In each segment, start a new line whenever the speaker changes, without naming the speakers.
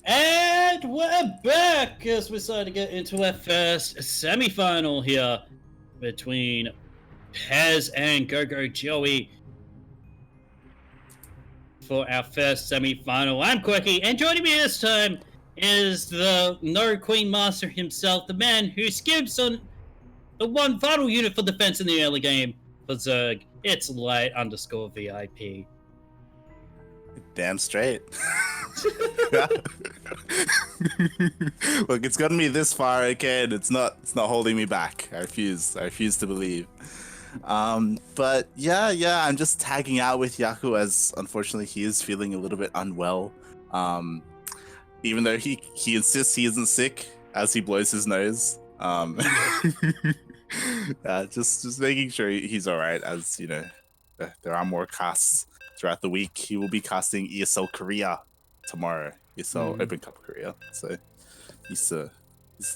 And we're back as we start to get into our first semi-final here between Pezz and GogojOey for our first semi-final. I'm Quirky, and joining me this time is the No Queen Master himself, the man who skips on the one vital unit for defense in the early game for Zerg. It's Light_VIP.
Damn straight. Look, it's gotten me this far again. It's not holding me back. I refuse to believe. But yeah, I'm just tagging out with Yaku as unfortunately he is feeling a little bit unwell. Even though he insists he isn't sick as he blows his nose. Just making sure he's all right, as you know, there are more casts throughout the week. He will be casting ESL Korea tomorrow, ESL Open Cup Korea, so he's to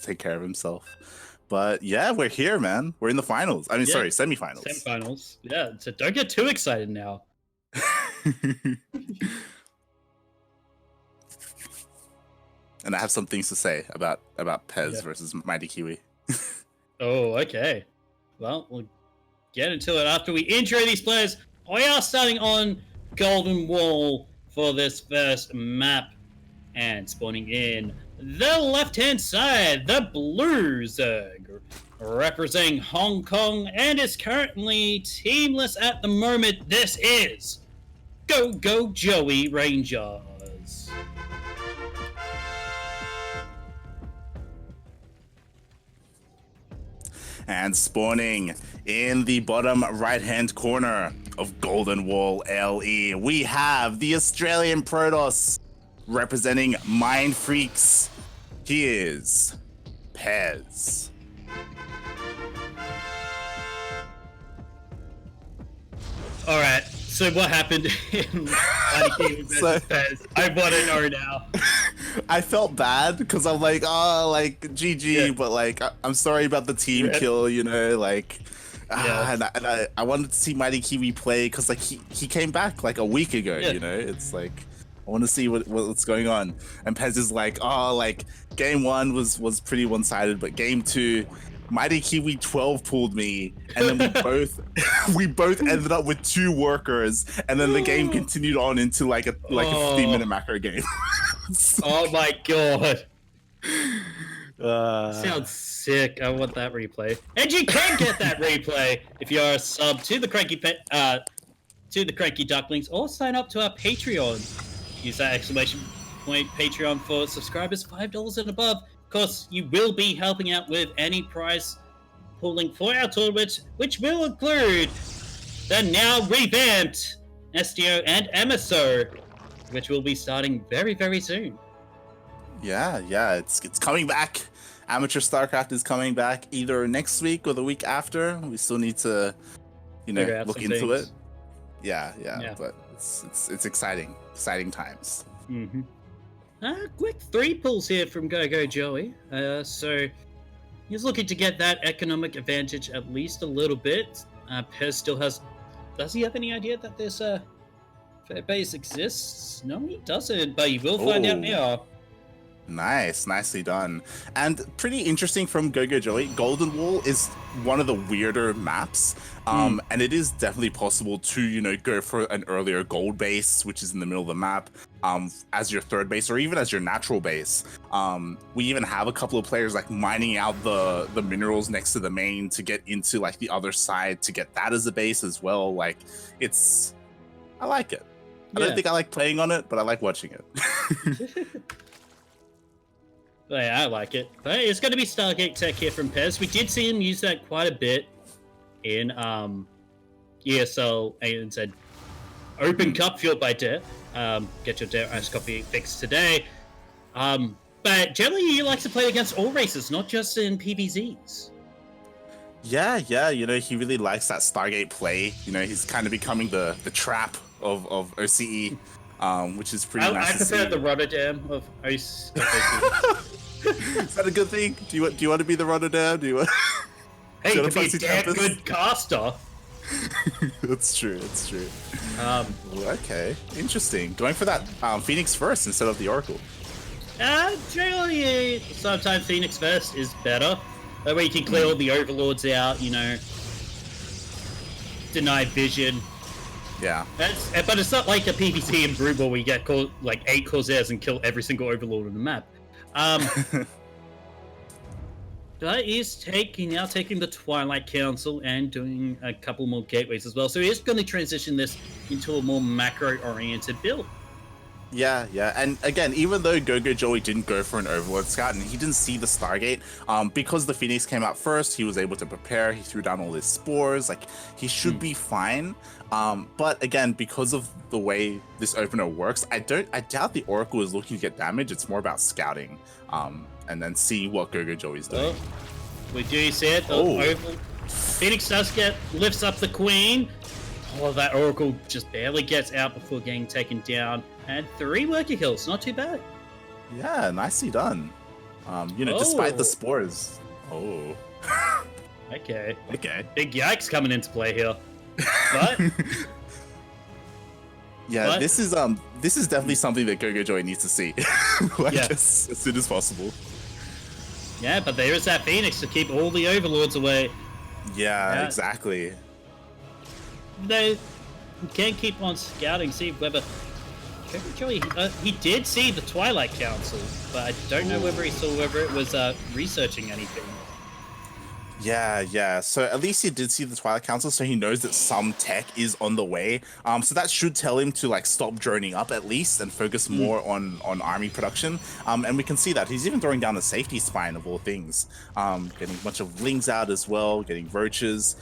take care of himself. But yeah, we're here, man. We're in the finals. I mean, sorry, semifinals.
Semifinals. Yeah, so don't get too excited now.
And I have some things to say about Pezz versus Mighty Kiwi.
Oh, okay. Well, we'll get into it after we intro these players. We are starting on Golden Wall for this first map, and spawning in the left-hand side, the Blue Zerg, representing Hong Kong, and is currently teamless at the moment. This is GogojOey Rangers.
And spawning in the bottom right-hand corner of Golden Wall LE, we have the Australian Protoss representing Mind Freaks. He is Pezz.
All right, so what happened in Pezz? I want to know now.
I felt bad because I'm like, GG, but like, I'm sorry about the team kill, you know, like, and I wanted to see Mighty Kiwi play because like he came back like a week ago, you know, it's like, I want to see what's going on. And Pezz is like, game one was pretty one-sided, but game two, Mighty Kiwi 12 pulled me, and then we both ended up with 2 workers, and then the game continued on into like a 15-minute macro game.
Oh my god. Sounds sick. I want that replay. And you can get that replay if you are a sub to the CranKy Ducklings, or sign up to our Patreon. Use that exclamation point Patreon for subscribers $5 and above. Of course, you will be helping out with any prize pooling for our tournament, which will include the now revamped STO and MSO, which will be starting very, very soon.
Yeah, it's coming back. Amateur StarCraft is coming back either next week or the week after. We still need to, look into it. Yeah, but it's exciting times.
Quick 3 pulls here from GogojOey. So he's looking to get that economic advantage at least a little bit. Pezz still has. Does he have any idea that this fair base exists? No, he doesn't, but he will find out now.
Nice, nicely done. And pretty interesting from GogojOey, Golden Wall is one of the weirder maps. And it is definitely possible to, go for an earlier gold base, which is in the middle of the map, as your third base, or even as your natural base. We even have a couple of players like mining out the minerals next to the main to get into like the other side to get that as a base as well. Like, I like it. I don't think I like playing on it, but I like watching it.
Yeah, I like it. But it's going to be Stargate tech here from Pezz. We did see him use that quite a bit in ESL and Open Cup fueled by Dare. Get your Dare Ice Coffee fixed today. But generally, he likes to play against all races, not just in PvZs.
Yeah, he really likes that Stargate play. He's kind of becoming the trap of OCE, which is pretty nice to see.
I prefer the Rotterdam of OCE.
Is that a good thing? Do you want to be the Rotterdam?
Hey, you could be a damn good caster.
That's true. Okay, interesting. Going for that Phoenix first instead of the Oracle.
Generally, sometimes Phoenix first is better. That way you can clear all the overlords out, you know, deny vision.
Yeah.
But it's not like a PvP in Brood War where you get like 8 Corsairs and kill every single overlord on the map. But he's now taking the Twilight Council and doing a couple more gateways as well. So he's going to transition this into a more macro-oriented build.
Yeah, and again, even though GogojOey didn't go for an Overlord Scout and he didn't see the Stargate, because the Phoenix came out first, he was able to prepare, he threw down all his spores, like, he should be fine. But again, because of the way this opener works, I doubt the Oracle is looking to get damage, it's more about scouting, and then seeing what GogojOey is doing.
We do see it, Phoenix lifts up the Queen. Oh, that Oracle just barely gets out before getting taken down. And 3 worker kills, not too bad.
Yeah, nicely done. You know, despite the spores. Oh.
Okay.
Big
yikes coming into play here. But
yeah, this is definitely something that GogojOey needs to see. As soon as possible.
Yeah, but there is that Phoenix to keep all the overlords away.
Yeah, exactly.
They can keep on scouting, see whether GogojOey, he did see the Twilight Council, but I don't know whether he saw whether it was researching anything.
Yeah. So at least he did see the Twilight Council, so he knows that some tech is on the way. So that should tell him to like stop droning up at least and focus more on army production. And we can see that he's even throwing down the safety spine of all things. Getting a bunch of lings out as well, getting roaches.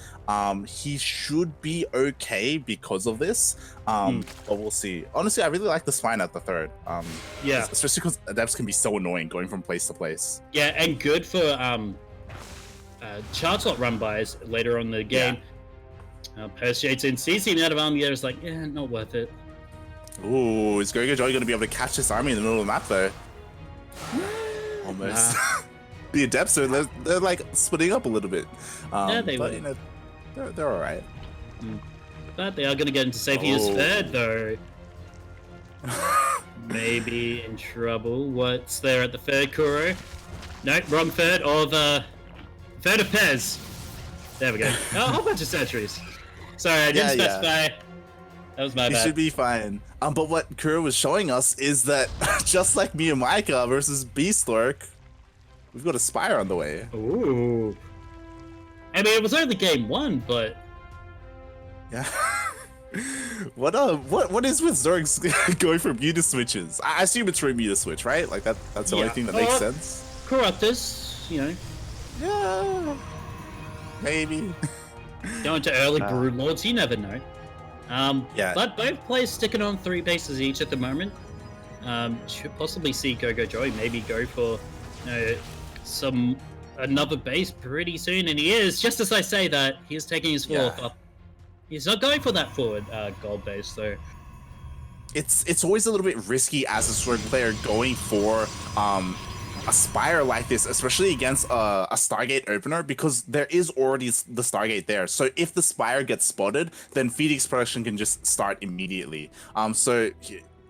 He should be okay because of this. But we'll see. Honestly, I really like the spine at the third. Especially because adepts can be so annoying going from place to place. Yeah,
and good for chart slot run bys later on in the game. Pezz shades in, sees the amount of army there, is like, yeah, not worth it.
Ooh, is GogojOey going to be able to catch this army in the middle of the map though? Almost. The adepts are they're like splitting up a little bit.
They
but,
will.
you know, they're all right.
But they are going to get into safety as third though. Maybe in trouble. What's there at the third, Kuro? No, wrong third of third of Pezz. There we go. Oh, a whole bunch of sentries. Sorry, I didn't specify. That was my bad.
He should be fine. But what Kuro was showing us is that just like Miyamika versus Beastlork, we've got a Spire on the way.
Ooh. I mean, it was only game 1, but
yeah. What is with Zergs going for Muta switches? I assume it's for a Muta switch, right? Like that's the only thing that makes sense.
Corruptus, you know.
Yeah. Maybe.
Going to early Brood Lords, you never know. But both players sticking on 3 bases each at the moment. Should possibly see GogojOey maybe go for another base pretty soon, and he is. Just as I say that, he is taking his fourth up. He's not going for that forward gold base though.
It's always a little bit risky as a sword player going for a Spire like this, especially against a Stargate opener, because there is already the Stargate there. So if the Spire gets spotted, then Phoenix production can just start immediately. So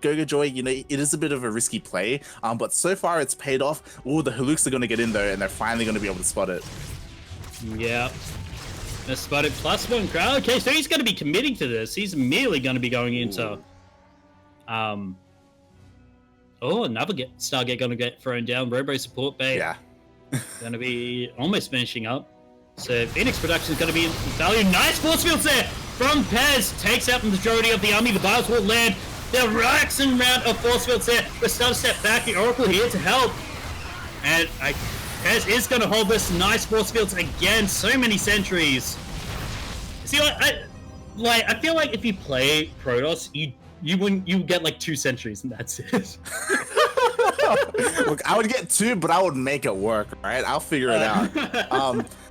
GogojOey, you know, it is a bit of a risky play, but so far it's paid off. Oh, the Haluks are going to get in there, and they're finally going to be able to spot it.
Yeah. Let's spot it. +1 crowd. Okay, so he's going to be committing to this. He's immediately going to be going into... Oh, another Stargate going to get thrown down. Robo support bay.
Yeah.
Going to be almost finishing up. So Phoenix production is going to be in value. Nice force fields there from Pezz. Takes out the majority of the army. The bars will land. There are racks and round of force fields there. The start step back. The Oracle here to help. And Pezz is going to hold this nice force fields again. So many sentries. See, I feel like if you play Protoss, you get like 2 sentries and that's it.
Look, I would get 2, but I would make it work, right? I'll figure it out.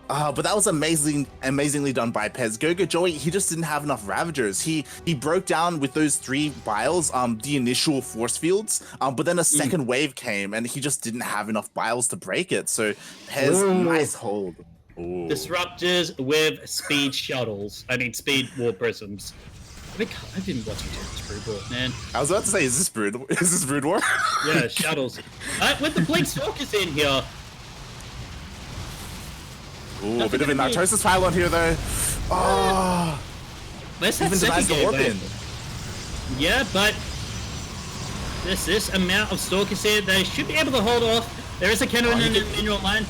But that was amazingly done by Pezz. GogojOey, he just didn't have enough Ravagers. He broke down with those 3 biles, the initial force fields, but then a second wave came and he just didn't have enough biles to break it. So Pezz, nice hold. Ooh.
Disruptors with speed shuttles. I mean, speed war prisms. I've been watching too much Brood War, man.
I was about to say, is this Brood? Is this Brood War?
Yeah, shuttles. With the Blink Stalkers in here.
Ooh, a bit of a Narcosis pylon here, though. Oh,
Where's that
even
second
the warp in.
Yeah, but this amount of Stalkers here, they should be able to hold off. There is a cannon in the mineral line.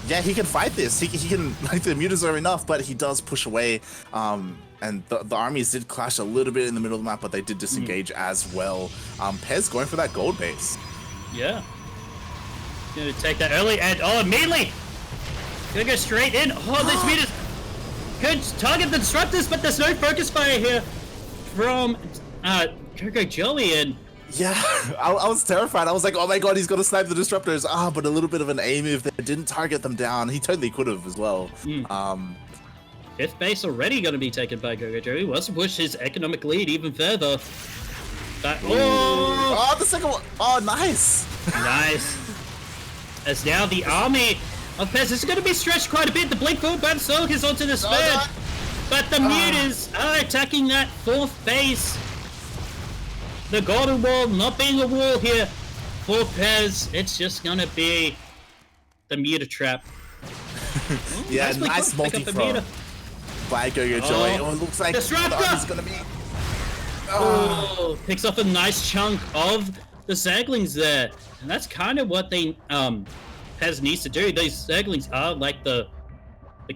Yeah, he can fight this. He can, like, the mutas are enough, but he does push away. And the armies did clash a little bit in the middle of the map, but they did disengage as well. Pezz going for that gold base.
Yeah. Gonna take that early and immediately! Gonna go straight in. Oh, this mutas could target the disruptors, but there's no focus fire here from GogojOey and
yeah, I was terrified. I was like, oh my god, he's gonna snipe the disruptors. But a little bit of an aim if they didn't target them down. He totally could have as well.
Fifth base already going to be taken by GogojOey. Wants to push his economic lead even further. But,
oh, the second one. Oh, nice.
Nice. As now the army of Pezz is going to be stretched quite a bit. The Blink Forward Band is onto the third. But the mutas are attacking that fourth base. The Golden Wall not being a wall here for Pezz. It's just going to be the muta trap.
Yeah, nice multi-front by GogojOey. Oh, it looks like
Disruptor
is gonna be.
Picks up a nice chunk of the Zaglings there, and that's kind of what they Pezz needs to do. These Zaglings are like the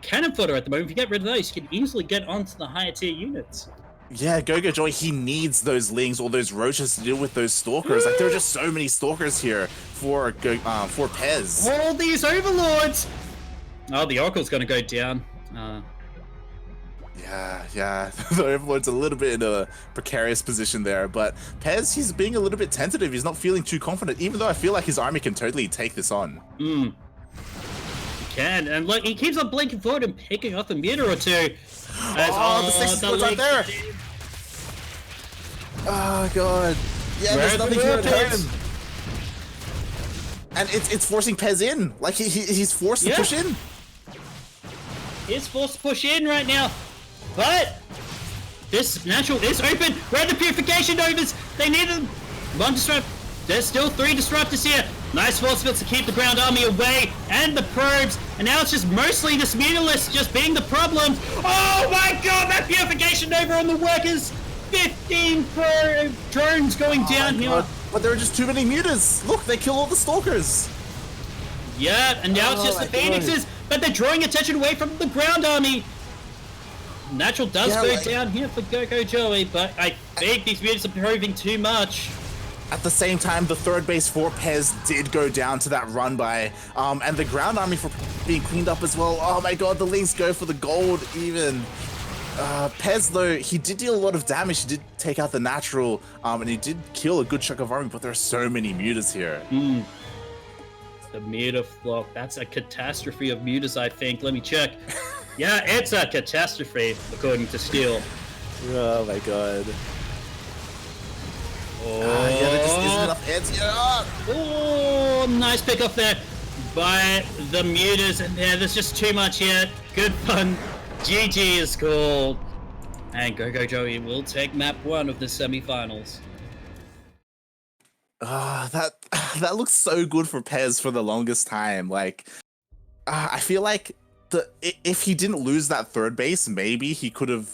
cannon fodder at the moment. If you get rid of those, you can easily get onto the higher tier units.
Yeah, GogojOey, he needs those lings or those roaches to deal with those stalkers. Like, there are just so many stalkers here for Pezz.
All these overlords. Oh, the Oracle's gonna go down.
Yeah, the Overlord's a little bit in a precarious position there, but Pezz, he's being a little bit tentative. He's not feeling too confident, even though I feel like his army can totally take this on.
He can, and look, he keeps on blinking forward and picking off a muta or two.
The 6 right there! Oh god. Yeah, there's nothing here at home. And it's forcing Pezz in. Like, he's forced to push in.
He's forced to push in right now. But this natural is open. Where are the purification novas? They need them. One disrupt. There's still 3 disruptors here. Nice force fields to keep the ground army away and the probes. And now it's just mostly this mutalist just being the problem. Oh my god, that purification nova on the workers. 15 drones going down here.
God. But there are just too many mutas. Look, they kill all the stalkers.
Yeah, and now it's just the phoenixes, but they're drawing attention away from the ground army. Natural does go down here for GogojOey, but I think these mutas are proving too much.
At the same time, the third base for Pezz did go down to that run by, and the ground army for being cleaned up as well. Oh my god, the Lynx go for the gold even. Pezz, though, he did deal a lot of damage. He did take out the natural, and he did kill a good chunk of army, but there are so many mutas here.
The muta flock, that's a catastrophe of mutas, I think. Let me check. Yeah, it's a catastrophe, according to Steel.
Oh my god.
Oh,
yeah, there just isn't enough heads here.
Oh, nice pick off there by the mutas, and yeah, there's just too much here. Good fun. GG is called. And GogojOey will take map 1 of the semifinals.
That looks so good for Pezz for the longest time. Like, I feel like if he didn't lose that third base, maybe he could have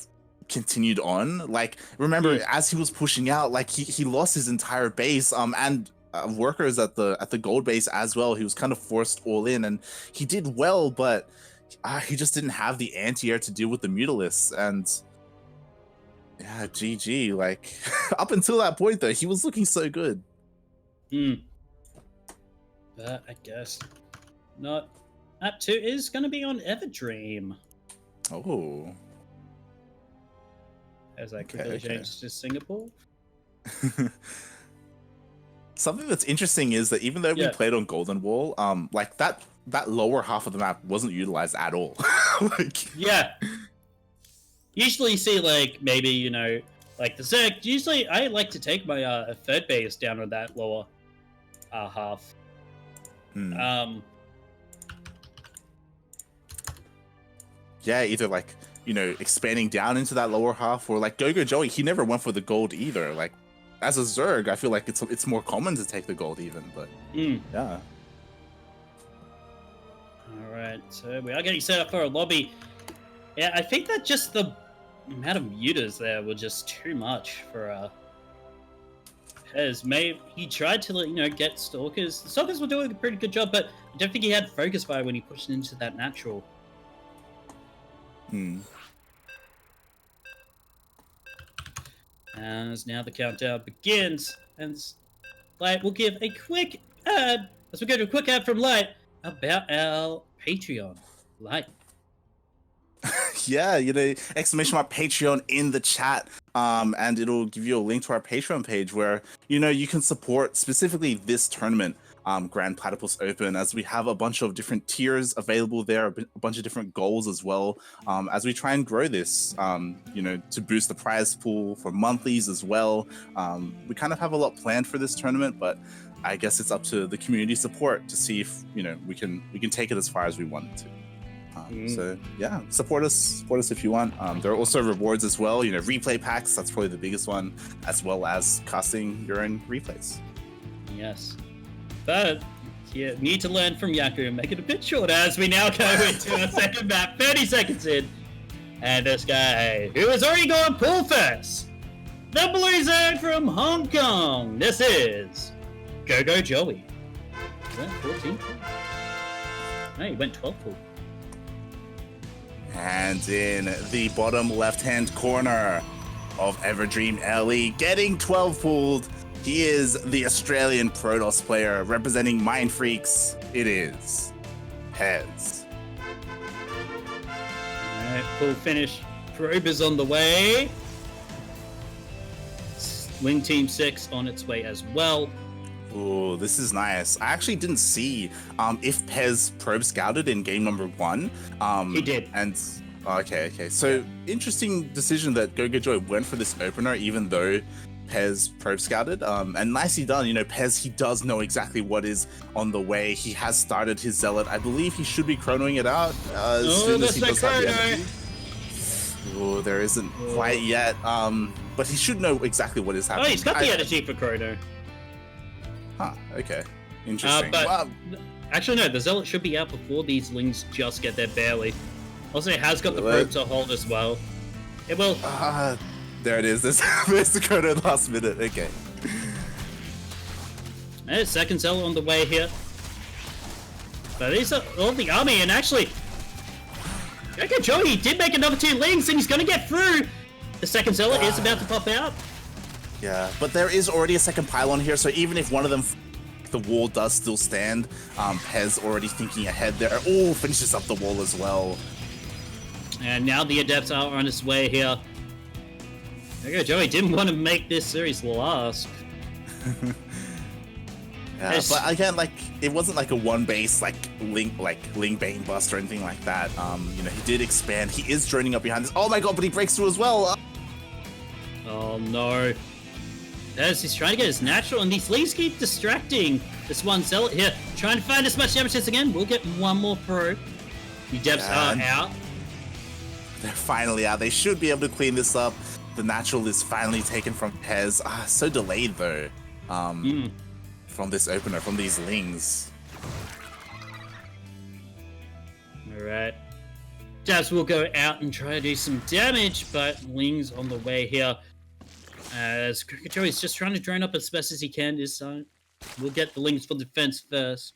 continued on. Like, remember, as he was pushing out, like he lost his entire base, and workers at the gold base as well. He was kind of forced all in, and he did well, but he just didn't have the anti-air to deal with the mutalisks. And yeah, GG. Like, up until that point, though, he was looking so good.
But I guess not. Map 2 is going to be on Everdream.
Oh.
As I quickly change to Singapore.
Something that's interesting is that even though we played on Golden Wall, like that lower half of the map wasn't utilized at all.
Yeah. Usually you see, like, maybe, you know, like the Zerg. Usually I like to take my third base down on that lower half.
Yeah, either like you know, expanding down into that lower half, or like GogojOey, he never went for the gold either. Like as a Zerg, I feel like it's more common to take the gold even, but yeah.
All right, so we are getting set up for a lobby. Yeah, I think that just the amount of mutas there were just too much for Pezz. Maybe he tried to, you know, get Stalkers. The Stalkers were doing a pretty good job, but I don't think he had Focus Fire when he pushed into that natural. As now the countdown begins, and Light will give a quick ad, as we go to a quick ad from Light, about our Patreon. Light.
Yeah, you know, exclamation mark Patreon in the chat, and it'll give you a link to our Patreon page where, you know, you can support specifically this tournament, Grand Platypus Open, as we have a bunch of different tiers available there, a bunch of different goals as well, as we try and grow this, you know, to boost the prize pool for monthlies as well. We kind of have a lot planned for this tournament, but I guess it's up to the community support to see if, you know, we can take it as far as we want it to. So yeah, support us if you want. There are also rewards as well, you know, replay packs, that's probably the biggest one, as well as casting your own replays.
Yes, but you need to learn from Yaku and make it a bit shorter as we now go into our second map, 30 seconds in, and this guy who has already gone pool first, the blue zone from Hong Kong, this is GogojOey. Is that 14 pool? No, he went 12 pool.
And in the bottom left-hand corner of Everdream LE, getting 12 pulled, he is the Australian Protoss player representing Mind Freaks. It is Pezz.
Alright, full finish. Probe is on the way. Wing Team 6 on its way as well.
Ooh, this is nice. I actually didn't see if Pezz probe scouted in game number 1.
He did.
And okay. So interesting decision that GogojOey went for this opener, even though Pezz probe scouted. And nicely done. You know, Pezz, he does know exactly what is on the way. He has started his Zealot. I believe he should be chronoing it out as soon as he does have the energy. Oh, there isn't quite yet. But he should know exactly what is happening.
Oh, he's got the energy for chrono.
Huh, okay. Interesting.
But
wow.
Actually, no, the Zealot should be out before these Lings just get there, barely. Also, it has got the probe to hold as well. It will...
there it is. There's the chrono last minute. Okay.
And second Zealot on the way here. But these are all the army, and actually... GogojOey did make another 2 Lings, and he's going to get through! The second Zealot is about to pop out.
Yeah, but there is already a second pylon here, so even if one of them, the wall does still stand, Pezz already thinking ahead there. Oh, finishes up the wall as well. And
now the Adepts are on its way here. GogojOey didn't want to make this series last.
Yeah, but again, like, it wasn't like a one base like Ling Bane bust or anything like that. You know, he did expand. He is droning up behind this. Oh my god, but he breaks through as well.
Oh no. As he's trying to get his natural, and these Lings keep distracting this one Zealot here. Trying to find as much damage as again. We'll get one more probe. The Depths are out.
They're finally out. They should be able to clean this up. The natural is finally taken from Pezz. So delayed though. From this opener, from these Lings.
Alright. Jabs will go out and try to do some damage, but Lings on the way here. As GogojOey is just trying to drone up as best as he can this time. We'll get the Lings for defense first.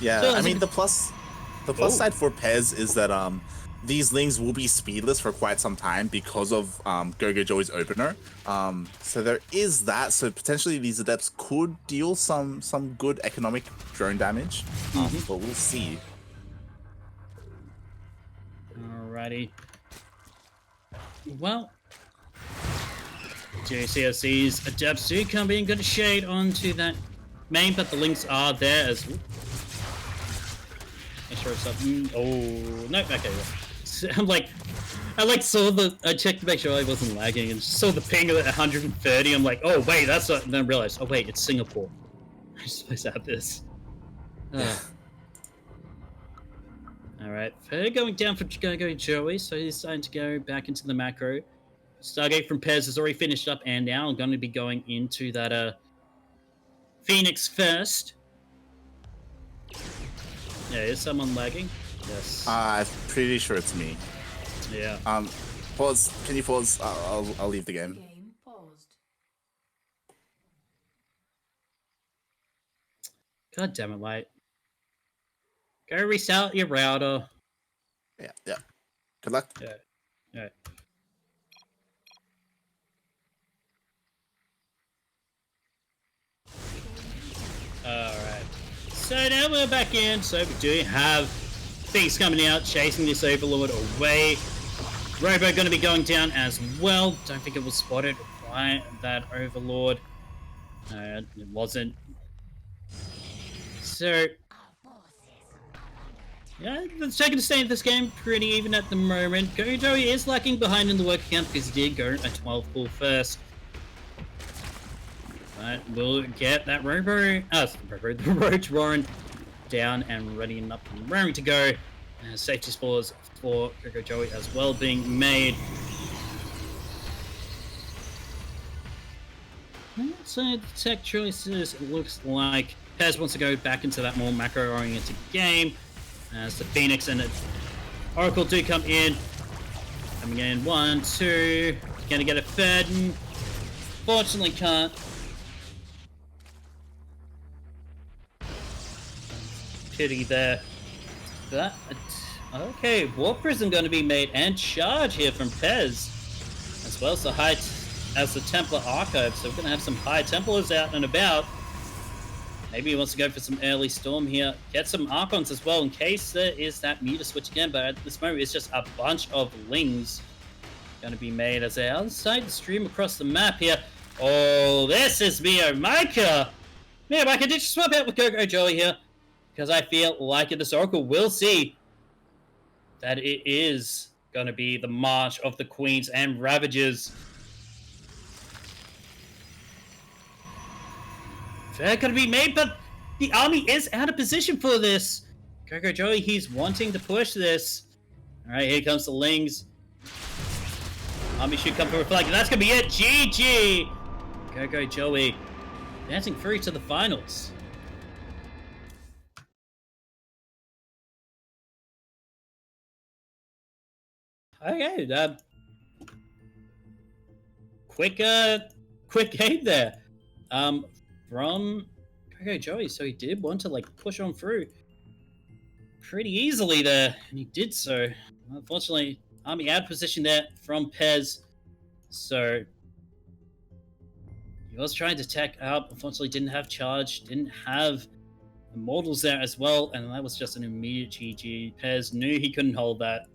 Yeah, so, I mean, the plus side for Pezz is that these Lings will be speedless for quite some time because of GogojOey's opener. So there is that. So potentially these Adepts could deal some good economic drone damage, but we'll see.
Alrighty. Well, JCSC's Adepts do come in good shade onto that main, but the Lings are there as well. Make sure it's up. Oh, no, okay. I checked to make sure I wasn't lagging and saw the ping at 130. I'm like, oh wait, that's not, and then I realized, oh wait, it's Singapore. I'm supposed to have this. Alright, they're going down for GogojOey, so he's starting to go back into the macro. Stargate from Pezz has already finished up, and now I'm going to be going into that Phoenix first. Yeah, is someone lagging? Yes.
I'm pretty sure it's me.
Yeah.
Pause. Can you pause? I'll leave the game.
Game paused.
God damn it, Light. Go restart your router.
Yeah. Good luck.
Yeah. Alright. Alright. So now we're back in. So we do have things coming out, chasing this Overlord away. Robo going to be going down as well. Don't think it was spotted by that Overlord. It wasn't. So, yeah, it's taking a stand in this game pretty even at the moment. GogojOey is lacking behind in the work count because he did go a 12 pull first. But we'll get that the Roach Warren down and ready and up and raring to go. Safety spores for GogojOey as well being made. So the tech choices, it looks like Pezz wants to go back into that more macro-oriented game. As the Phoenix and the Oracle do come in. Coming in, 1, 2. Gonna get a third. Fortunately can't. Pity there. But, okay, War Prism going to be made and charge here from Pezz. As well as the as the Templar Archive, so we're going to have some High Templars out and about. Maybe he wants to go for some early Storm here. Get some Archons as well in case there is that meter switch again, but at this moment it's just a bunch of Lings going to be made as they outside the stream across the map here. Oh, this is Miyamika! Miyamika, did you swap out with GogojOey here? Because I feel like this Oracle will see that it is going to be the March of the Queens and Ravagers. They're going to be made, but the army is out of position for this. GogojOey, he's wanting to push this. Alright, here comes the Lings. Army should come for reflect. That's going to be it. GG! GogojOey advancing through to the finals. Okay, quick game there. From GogojOey, so he did want to push on through pretty easily there, and he did so. Unfortunately, army out of position there from Pezz, so he was trying to tech up. Unfortunately, didn't have charge, didn't have immortals there as well, and that was just an immediate GG. Pezz knew he couldn't hold that.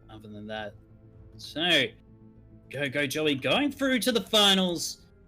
Other than that, so GogojOey going through to the finals.